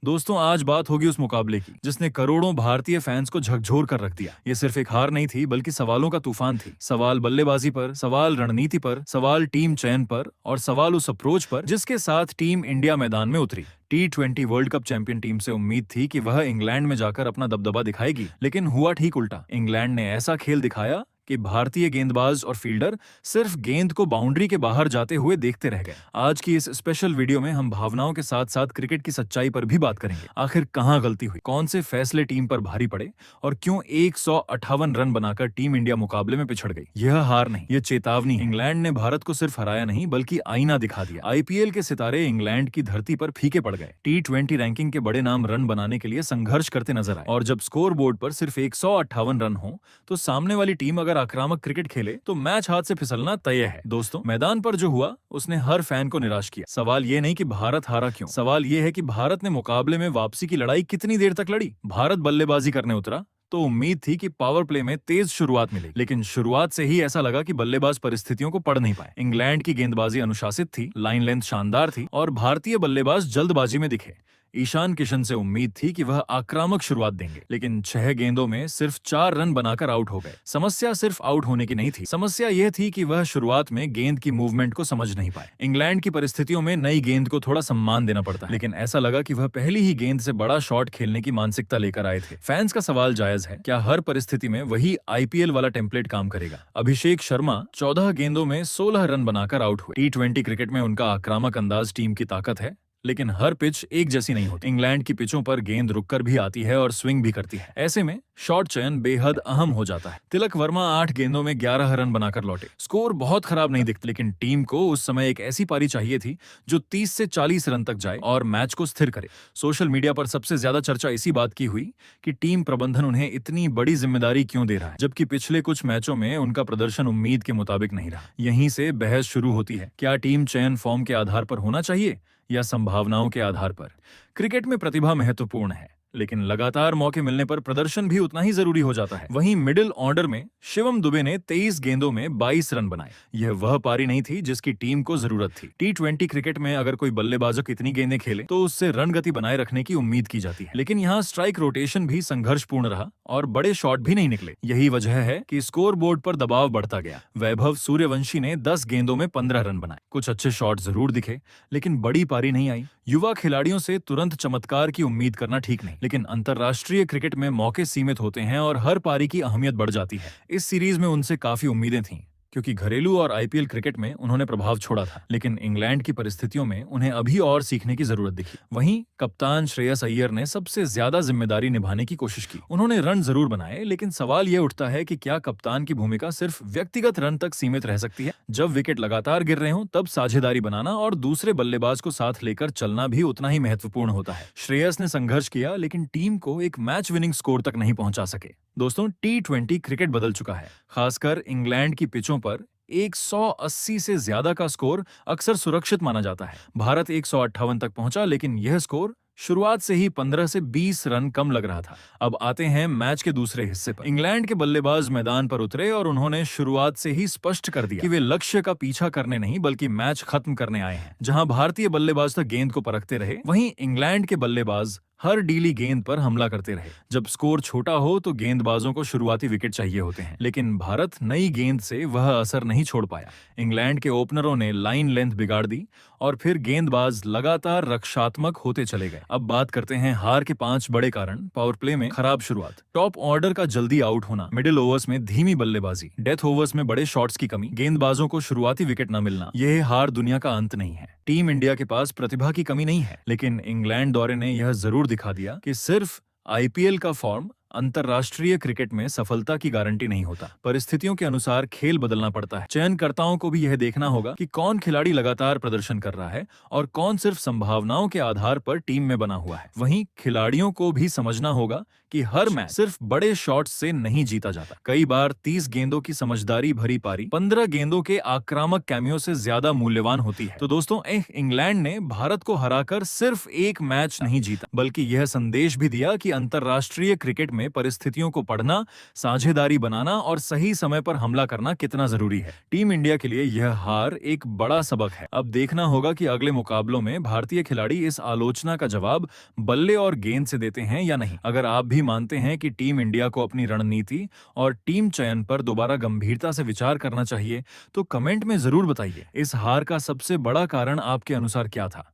दोस्तों आज बात होगी उस मुकाबले की जिसने करोड़ों भारतीय फैंस को झकझोर कर रख दिया। ये सिर्फ एक हार नहीं थी बल्कि सवालों का तूफान थी। सवाल बल्लेबाजी पर, सवाल रणनीति पर, सवाल टीम चयन पर और सवाल उस अप्रोच पर जिसके साथ टीम इंडिया मैदान में उतरी। T20 world cup champion team से उम्मीद थी कि वह इंग्लैंड में जाकर अपना दबदबा दिखाएगी, लेकिन हुआ ठीक उल्टा। इंग्लैंड ने ऐसा खेल दिखाया कि भारतीय गेंदबाज और फील्डर सिर्फ गेंद को बाउंड्री के बाहर जाते हुए देखते रह गए। आज की इस स्पेशल वीडियो में हम भावनाओं के साथ साथ क्रिकेट की सच्चाई पर भी बात करेंगे। आखिर कहां गलती हुई, कौन से फैसले टीम पर भारी पड़े और क्यों 158 रन बनाकर टीम इंडिया मुकाबले में पिछड़ गई। यह हार नहीं, यह चेतावनी। इंग्लैंड ने भारत को सिर्फ हराया नहीं बल्कि आईना दिखा दिया। IPL के सितारे इंग्लैंड की धरती पर फीके पड़ गए। T20 रैंकिंग के बड़े नाम रन बनाने के लिए संघर्ष करते नजर आए, और जब स्कोर बोर्ड पर सिर्फ 158 रन हो तो सामने वाली टीम अगर आक्रामक क्रिकेट खेले तो मैच हाथ से फिसलना तय है। दोस्तों, मैदान पर जो हुआ उसने हर फैन को निराश किया। सवाल ये नहीं कि भारत हारा क्यों, सवाल ये है कि भारत ने मुकाबले में वापसी की लड़ाई कितनी देर तक लड़ी। भारत बल्लेबाजी करने उतरा तो उम्मीद थी कि पावर प्ले में तेज शुरुआत मिलेगी, लेकिन शुरुआत से ही ऐसा लगा कि बल्लेबाज परिस्थितियों को पढ़ नहीं पाए। इंग्लैंड की गेंदबाजी अनुशासित थी, लाइन लेंथ शानदार थी और भारतीय बल्लेबाज जल्दबाजी में दिखे। ईशान किशन से उम्मीद थी कि वह आक्रामक शुरुआत देंगे, लेकिन 6 गेंदों में सिर्फ 4 रन बनाकर आउट हो गए। समस्या सिर्फ आउट होने की नहीं थी, समस्या यह थी कि वह शुरुआत में गेंद की मूवमेंट को समझ नहीं पाए। इंग्लैंड की परिस्थितियों में नई गेंद को थोड़ा सम्मान देना पड़ता है, लेकिन ऐसा लगा कि वह पहली ही गेंद से बड़ा शॉट खेलने की मानसिकता लेकर आए थे। फैंस का सवाल जायज है, क्या हर परिस्थिति में वही IPL वाला टेम्पलेट काम करेगा। अभिषेक शर्मा 14 गेंदों में 16 रन बनाकर आउट हुए। T20 क्रिकेट में उनका आक्रामक अंदाज टीम की ताकत है, लेकिन हर पिच एक जैसी नहीं होती। इंग्लैंड की पिचों पर गेंद रुककर भी आती है और स्विंग भी करती है। ऐसे में शॉट चयन बेहद अहम हो जाता है। तिलक वर्मा 8 गेंदों में 11 रन बनाकर लौटे। स्कोर बहुत खराब नहीं दिखता, लेकिन टीम को उस समय एक ऐसी पारी चाहिए थी जो 30 से 40 रन तक जाए और मैच को स्थिर करे। सोशल मीडिया पर सबसे ज्यादा चर्चा इसी बात की हुई कि टीम प्रबंधन उन्हें इतनी बड़ी जिम्मेदारी क्यों दे रहा है, जबकि पिछले कुछ मैचों में उनका प्रदर्शन उम्मीद के मुताबिक नहीं रहा। यहीं से बहस शुरू होती है, क्या टीम चयन फॉर्म के आधार पर होना चाहिए या संभावनाओं के आधार पर। क्रिकेट में प्रतिभा महत्वपूर्ण है, लेकिन लगातार मौके मिलने पर प्रदर्शन भी उतना ही जरूरी हो जाता है। वहीं मिडिल ऑर्डर में शिवम दुबे ने 23 गेंदों में 22 रन बनाए। यह वह पारी नहीं थी जिसकी टीम को जरूरत थी। T20 क्रिकेट में अगर कोई बल्लेबाजक इतनी गेंदें खेले तो उससे रन गति बनाए रखने की उम्मीद की जाती है, लेकिन यहाँ स्ट्राइक रोटेशन भी संघर्षपूर्ण रहा और बड़े शॉट भी नहीं निकले। यही वजह है कि स्कोर बोर्ड पर दबाव बढ़ता गया। वैभव सूर्यवंशी ने 10 गेंदों में 15 रन बनाए। कुछ अच्छे शॉट जरूर दिखे, लेकिन बड़ी पारी नहीं आई। युवा खिलाड़ियों से तुरंत चमत्कार की उम्मीद करना ठीक नहीं, लेकिन अंतर्राष्ट्रीय क्रिकेट में मौके सीमित होते हैं और हर पारी की अहमियत बढ़ जाती है। इस सीरीज में उनसे काफी उम्मीदें थीं, क्योंकि घरेलू और IPL क्रिकेट में उन्होंने प्रभाव छोड़ा था, लेकिन इंग्लैंड की परिस्थितियों में उन्हें अभी और सीखने की जरूरत दिखी। वहीं कप्तान श्रेयस अय्यर ने सबसे ज्यादा जिम्मेदारी निभाने की कोशिश की। उन्होंने रन जरूर बनाए, लेकिन सवाल यह उठता है कि क्या कप्तान की भूमिका सिर्फ व्यक्तिगत रन तक सीमित रह सकती है। जब विकेट लगातार गिर रहे हों तब साझेदारी बनाना और दूसरे बल्लेबाज को साथ लेकर चलना भी उतना ही महत्वपूर्ण होता है। श्रेयस ने संघर्ष किया, लेकिन टीम को एक मैच विनिंग स्कोर तक नहीं पहुंचा सके। दोस्तों, T20 क्रिकेट बदल चुका है, खासकर इंग्लैंड की पिचों पर 180 से ज्यादा का स्कोर अक्सर सुरक्षित माना जाता है। भारत 158 तक पहुंचा, लेकिन यह स्कोर शुरुआत से ही 15 से 20 रन कम लग रहा था। अब आते हैं मैच के दूसरे हिस्से पर। इंग्लैंड के बल्लेबाज मैदान पर उतरे और उन्होंने शुरुआत से ही स्पष्ट कर दिया कि वे लक्ष्य का पीछा करने नहीं बल्कि मैच खत्म करने आए हैं। जहां भारतीय बल्लेबाज तक गेंद को परखते रहे, वहीं इंग्लैंड के बल्लेबाज हर डीली गेंद पर हमला करते रहे। जब स्कोर छोटा हो तो गेंदबाजों को शुरुआती विकेट चाहिए होते हैं, लेकिन भारत नई गेंद से वह असर नहीं छोड़ पाया। इंग्लैंड के ओपनरों ने लाइन लेंथ बिगाड़ दी और फिर गेंदबाज लगातार रक्षात्मक होते चले गए। अब बात करते हैं हार के 5 बड़े कारण। पावर प्ले में खराब शुरुआत, टॉप ऑर्डर का जल्दी आउट होना, मिडिल ओवर्स में धीमी बल्लेबाजी, डेथ ओवर्स में बड़े शॉट्स की कमी, गेंदबाजों को शुरुआती विकेट न मिलना। यह हार दुनिया का अंत नहीं है। टीम इंडिया के पास प्रतिभा की कमी नहीं है, लेकिन इंग्लैंड दौरे ने यह जरूर दिखा दिया कि सिर्फ IPL का फॉर्म अंतर्राष्ट्रीय क्रिकेट में सफलता की गारंटी नहीं होता। परिस्थितियों के अनुसार खेल बदलना पड़ता है। चयनकर्ताओं को भी यह देखना होगा कि कौन खिलाड़ी लगातार प्रदर्शन कर रहा है और कौन सिर्फ संभावनाओं के आधार पर टीम में बना हुआ है। वहीं खिलाड़ियों को भी समझना होगा कि हर मैच सिर्फ बड़े शॉट्स से नहीं जीता जाता। कई बार 30 गेंदों की समझदारी भरी पारी 15 गेंदों के आक्रामक कैमियो से ज्यादा मूल्यवान होती है। तो दोस्तों, इंग्लैंड ने भारत को हराकर सिर्फ एक मैच नहीं जीता, बल्कि यह संदेश भी दिया कि अंतर्राष्ट्रीय क्रिकेट में में परिस्थितियों को पढ़ना, साझेदारी बनाना और सही समय पर हमला करना कितना जरूरी है। टीम इंडिया के लिए यह हार एक बड़ा सबक है। अब देखना होगा कि अगले मुकाबलों में भारतीय खिलाड़ी इस आलोचना का जवाब बल्ले और गेंद से देते हैं या नहीं। अगर आप भी मानते हैं कि टीम इंडिया को अपनी रणनीति और टीम चयन पर दोबारा गंभीरता से विचार करना चाहिए, तो कमेंट में जरूर बताइए, इस हार का सबसे बड़ा कारण आपके अनुसार क्या था।